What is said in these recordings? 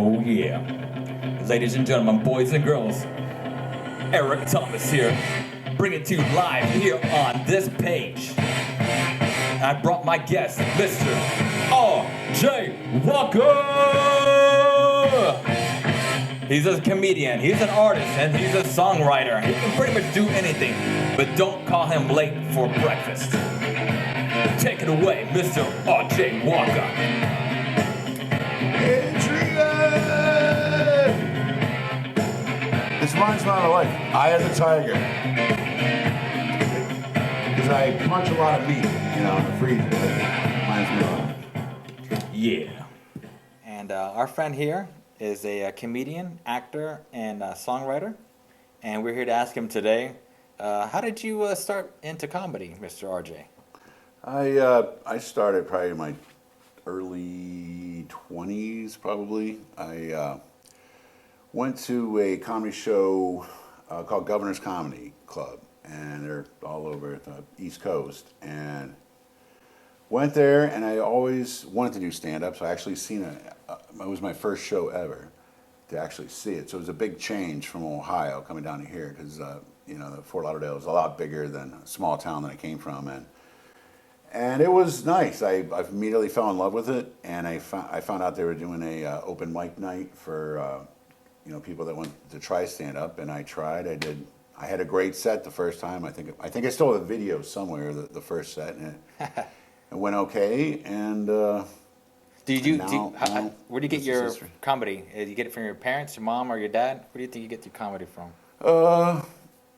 Oh yeah. Ladies and gentlemen, boys and girls, Eric Thomas here, bringing to you live here on this page. I brought my guest, Mr. R.J. Walker! He's a comedian, he's an artist, and he's a songwriter. He can pretty much do anything, but don't call him late for breakfast. Take it away, Mr. R.J. Walker. This reminds me of life. Eye of the tiger. Because I punch a lot of meat, in the freezer. Reminds me of life. Yeah. And our friend here is a comedian, actor, and songwriter. And we're here to ask him today, how did you start into comedy, Mr. RJ? I started probably in my early 20s, probably. I went to a comedy show called Governor's Comedy Club, and they're all over the East Coast. And went there, and I always wanted to do stand-up, so I actually seen it. It was my first show ever to actually see it. So it was a big change from Ohio coming down to here, because the Fort Lauderdale is a lot bigger than a small town that I came from, and it was nice. I immediately fell in love with it, and I found out they were doing a open mic night for people that want to try stand-up, and I tried. I had a great set the first time. I think I still have a video somewhere, the first set, and it went okay. And where do you get your history. comedy? Do you get it from your parents, your mom, or your dad? Where do you think you get your comedy from?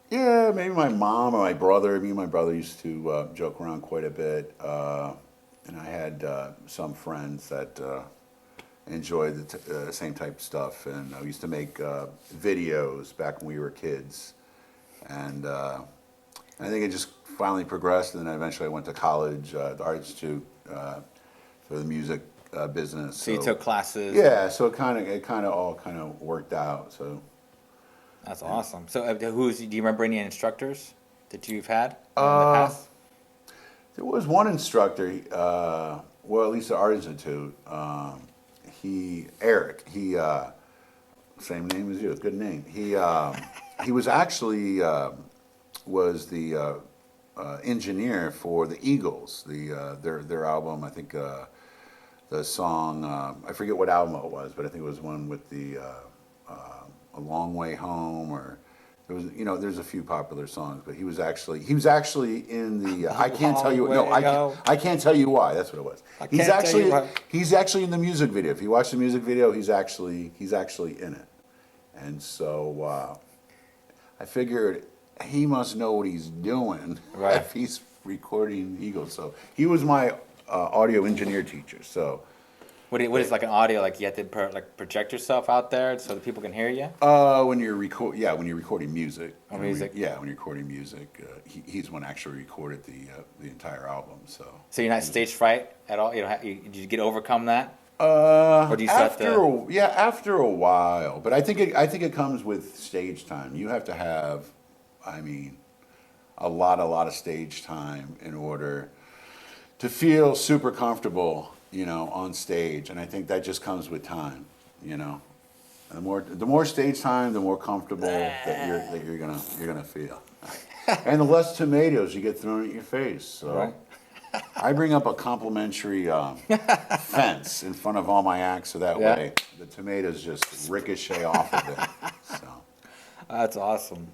Yeah, maybe my mom or my brother. Me and my brother used to joke around quite a bit, and I had some friends that enjoyed the same type of stuff, and I used to make videos back when we were kids, and I think it just finally progressed, and then eventually I went to college, the Art Institute, for the music business. So you took classes? Yeah, so it kind of all worked out. So that's awesome. So do you remember any instructors that you've had in the past? There was one instructor, well, at least the Art Institute. Eric, same name as you, good name. He was actually was the engineer for the Eagles, their album. I think the song, I forget what album it was, but I think it was one with the A Long Way Home, or there was, there's a few popular songs, but he was actually in the I can't tell you I can't tell you why, that's what it was. He's actually in the music video. If you watch the music video, he's actually in it. And so I figured he must know what he's doing, right, if he's recording Eagles. So he was my audio engineer teacher. So what is like an audio? Like you have to project yourself out there so that people can hear you? When you're recording music. Oh, music. When you're recording music, he's the one actually recorded the entire album. So you're not stage fright at all? Did you overcome that? Or do you after a while, but I think it comes with stage time. You have to have, a lot of stage time in order to feel super comfortable, on stage, and I think that just comes with time, And the more stage time, the more comfortable that you're gonna feel, and the less tomatoes you get thrown at your face. So. Right. I bring up a complimentary fence in front of all my acts, so that way the tomatoes just ricochet off of it. So that's awesome.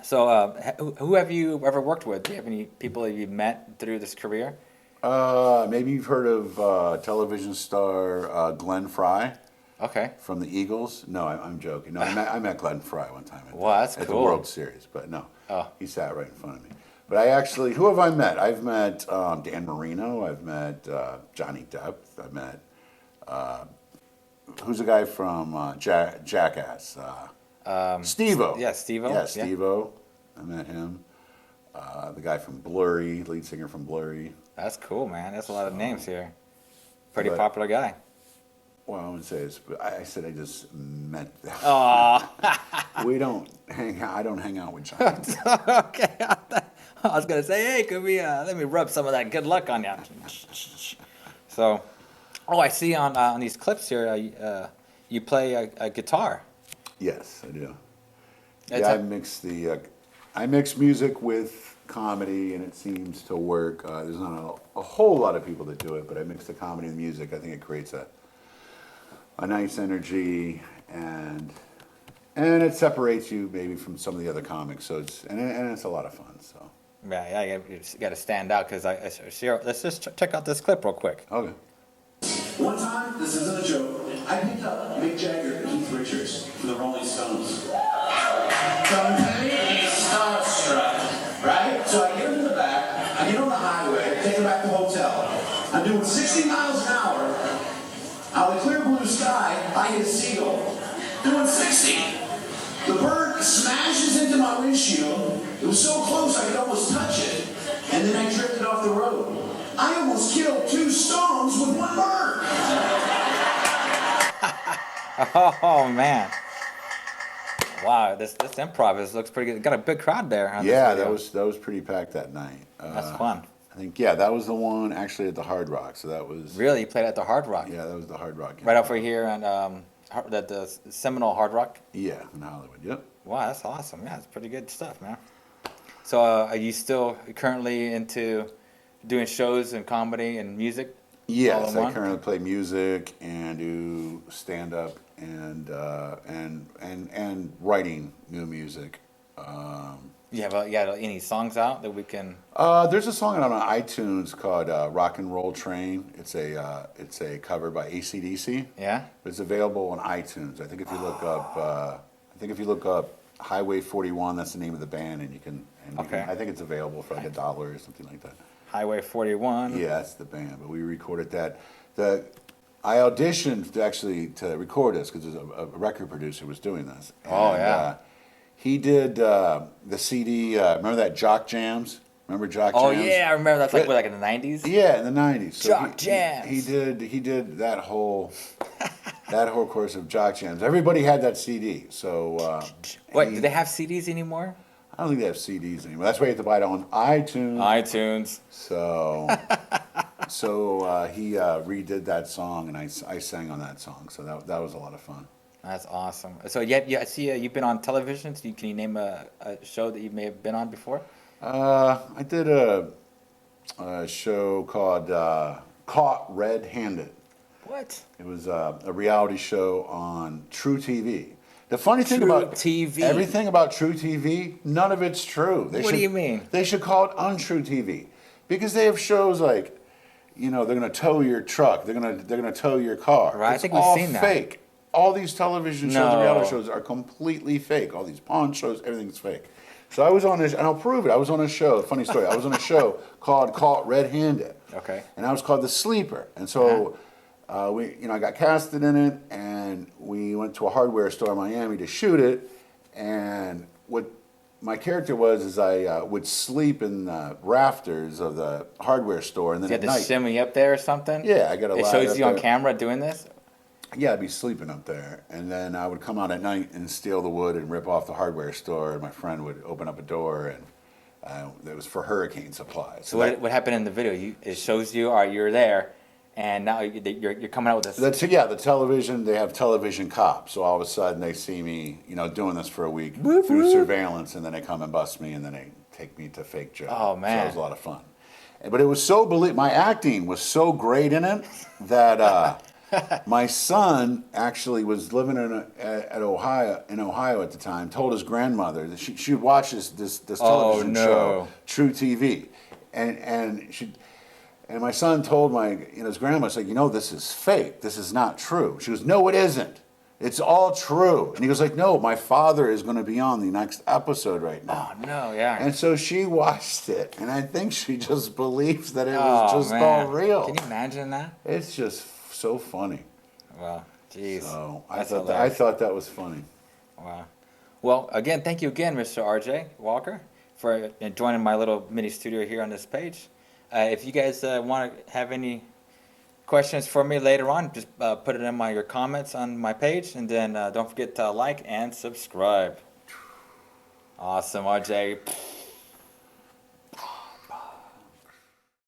So who have you ever worked with? Do you have any people that you've met through this career? Maybe you've heard of television star Glenn Fry. Okay. From the Eagles? No, I'm joking. No, I met Glenn Fry one time at the World Series, but no, he sat right in front of me. But who have I met? I've met Dan Marino. I've met Johnny Depp. I've met, who's the guy from Jackass? Steve-O. Yeah, Steve-O. Yeah, Steve-O. I met him. The guy from Blurry, lead singer from Blurry. That's cool, man. That's a lot of names here. Pretty popular guy. Well, I wouldn't say this, but I said I just met them. Oh. I don't hang out with Johnny. Okay. I was gonna say, hey, could we let me rub some of that good luck on you. So, I see on these clips here, you play a guitar. Yes, I do. That's Yeah, a- I mix music with comedy, and it seems to work. There's not a whole lot of people that do it, but I mix the comedy and music. I think it creates a nice energy, and it separates you maybe from some of the other comics. So it's a lot of fun. So Yeah, you got to stand out because let's just check out this clip real quick. okay. One time, this isn't a joke, I picked up Mick Jagger and Keith Richards for the Rolling Stones. Come to me, starstruck, right? So I get him in the back, I get on the highway, take him back to the hotel. I'm doing 60 miles an hour. Out of the clear blue sky, I hit a seagull. Doing 60. The bird smashes into my windshield. It was so close I could almost touch it. And then I drifted off the road. I almost killed 2 stones with 1 bird. Oh man! Wow, this improv looks pretty good. Got a big crowd there. On Yeah, this video. that was pretty packed that night. That's fun. I think that was the one actually at the Hard Rock. So that was Really, you played at the Hard Rock. Yeah, that was the Hard Rock. Right over here on the Seminole Hard Rock. Yeah, in Hollywood. Yep. Wow, that's awesome. Yeah, it's pretty good stuff, man. So, are you still currently into doing shows and comedy and music? Yes, all in I one? currently play music and do stand up and writing new music. You have any songs out that we can? There's a song on iTunes called "Rock and Roll Train." It's a cover by AC/DC. Yeah. It's available on iTunes. I think if you look up Highway 41, that's the name of the band, and you can. Okay. I think it's available for like $1 or something like that. Highway 41. Yeah, that's the band. But we recorded that. I auditioned to record this because a record producer was doing this. Oh, yeah. He did the CD. Remember that Jock Jams? Remember Jock Oh Jams? yeah, I remember. That's like in the 90s. Yeah, in the '90s. So Jock Jams. He did that whole course of Jock Jams. Everybody had that CD. So Wait, do they have CDs anymore? I don't think they have CDs anymore. That's why you have to buy it on iTunes. iTunes. So he redid that song, and I sang on that song. So that was a lot of fun. That's awesome. So I see you've been on television. So can you name a show that you may have been on before? I did a show called Caught Red-Handed. What? It was a reality show on True TV. The funny thing True about TV. everything about True TV, none of it's true. What do you mean? They should call it Untrue TV because they have shows like, they're gonna tow your truck, they're gonna tow your car. Right, I It's think we've all seen that. fake. All these television shows and No. reality shows are completely fake. All these pawn shows, everything's fake. So I was on this, and I'll prove it. I was on a show. Funny story. I was on a show called Caught Red-Handed. Okay. And I was called The Sleeper. And so I got casted in it, and we went to a hardware store in Miami to shoot it. And what my character was is I would sleep in the rafters of the hardware store, and then You at had to night, shimmy up there or something? yeah, I got a It ladder shows up you on there. camera doing this? Yeah, I'd be sleeping up there, and then I would come out at night and steal the wood and rip off the hardware store, and my friend would open up a door, and it was for hurricane supplies. So what happened in the video? It shows you, you're there, and now you're coming out with this. The television, they have television cops, so all of a sudden they see me, doing this for a week through surveillance, and then they come and bust me, and then they take me to fake jail. Oh, So man. it was a lot of fun. But it was my acting was so great in it that my son actually was living in Ohio at the time. Told his grandmother that she would watch this television show, True TV, and my son told his grandma, said, this is fake. This is not true. She goes, no, it isn't. It's all true. And he was like, no, my father is going to be on the next episode right now. Oh, no, yeah. And so she watched it, and I think she just believes that it was just all real. Can you imagine that? It's just so funny. Wow, jeez. So That's I hilarious. thought that was funny. Wow. Well, again, thank you again, Mr. RJ Walker, for joining my little mini studio here on this page. If you guys want to have any questions for me later on, just put it in your comments on my page, and then don't forget to like and subscribe. Awesome, RJ.